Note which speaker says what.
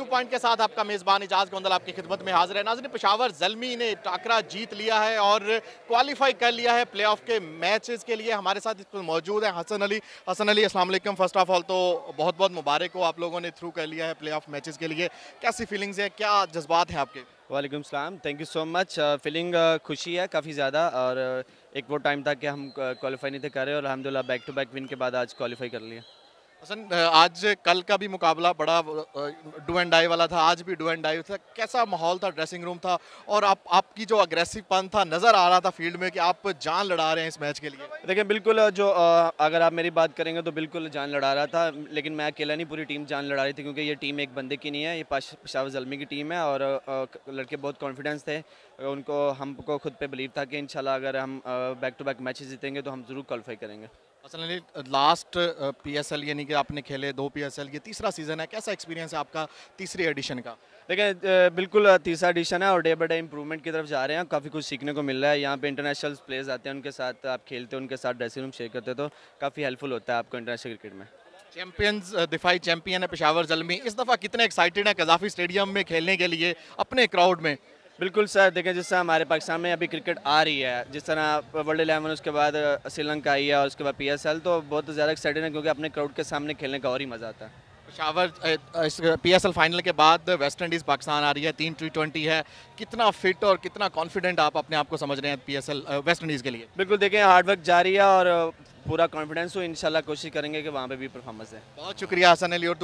Speaker 1: Urdu point के साथ आपका मेज़बान इजाज़ गोंदल आपकी खिदमत में हाजिर है। नाज़रीन, पेशावर ज़ल्मी ने टाकरा जीत लिया है और क्वालिफाई कर लिया है प्ले ऑफ के मैचेस के लिए। हमारे साथ इस पर मौजूद है हसन अली। हसन अली, अस्सलाम वालेकुम। फर्स्ट ऑफ ऑल तो बहुत बहुत मुबारक हो, आप लोगों ने थ्रू कर लिया है प्ले ऑफ मैचेस के लिए। कैसी फीलिंग्स है, क्या जज्बात हैं आपके?
Speaker 2: वालेकुम सलाम, thank you so much. Feeling खुशी है काफ़ी ज़्यादा, और एक वो टाइम था कि हम क्वालिफाई नहीं थे कर रहे, और अल्हम्दुलिल्लाह बैक टू बैक विन के बाद आज क्वालिफाई कर लिया।
Speaker 1: हसन, आज कल का भी मुकाबला बड़ा डू एंड डाई वाला था, आज भी डू एंड डाई था। कैसा माहौल था, ड्रेसिंग रूम था, और आपकी जो अग्रेसिव पन था नज़र आ रहा था फील्ड में कि आप जान लड़ा रहे हैं इस मैच के लिए?
Speaker 2: देखिए बिल्कुल, जो अगर आप मेरी बात करेंगे तो बिल्कुल जान लड़ा रहा था, लेकिन मैं अकेला नहीं, पूरी टीम जान लड़ा रही थी, क्योंकि ये टीम एक बंदे की नहीं है, ये पेशावर ज़ल्मी की टीम है। और लड़के बहुत कॉन्फिडेंस थे, उनको हमको खुद पे बिलीव था कि इंशाल्लाह अगर हम बैक टू बैक मैचेस जीतेंगे तो हम ज़रूर क्वालिफाई करेंगे।
Speaker 1: असल लास्ट PSL यानी कि आपने खेले 2 PSL, ये तीसरा सीज़न है, कैसा एक्सपीरियंस है आपका तीसरी एडिशन का?
Speaker 2: देखिए बिल्कुल तीसरा एडिशन है और डे बाई डे इंप्रूवमेंट की तरफ जा रहे हैं, काफ़ी कुछ सीखने को मिल रहा है। यहाँ पे इंटरनेशनल प्लेयर्स आते हैं, उनके साथ आप खेलते हो, उनके साथ ड्रेसिंग रूम शेयर करते हो, तो काफ़ी हेल्पफुल होता है आपको इंटरनेशनल क्रिकेट में।
Speaker 1: चैंपियंस दिफाई चैंपियन है पेशावर ज़ल्मी, इस दफ़ा कितने एक्साइटेड हैं कज़ाफ़ी स्टेडियम में खेलने के लिए अपने क्राउड में?
Speaker 2: बिल्कुल सर, देखें जिस तरह हमारे पाकिस्तान में अभी क्रिकेट आ रही है, जिस तरह वर्ल्ड 11 उसके बाद श्रीलंका आई है और उसके बाद PSL, तो बहुत ज़्यादा एक्साइटेड है, क्योंकि अपने क्राउड के सामने खेलने का और ही मज़ा आता है।
Speaker 1: पेशावर इस PSL फाइनल के बाद वेस्ट इंडीज़ पाकिस्तान आ रही है, 3 T20 है, कितना फिट और कितना कॉन्फिडेंट आप अपने आप को समझ रहे हैं PSL वेस्ट इंडीज़ के लिए?
Speaker 2: बिल्कुल, देखें हार्डवर्क जारी है और पूरा कॉन्फिडेंस हो, इंशाल्लाह कोशिश करेंगे कि वहाँ पे भी परफॉर्मेंस है।
Speaker 1: बहुत शुक्रिया हसन अली। और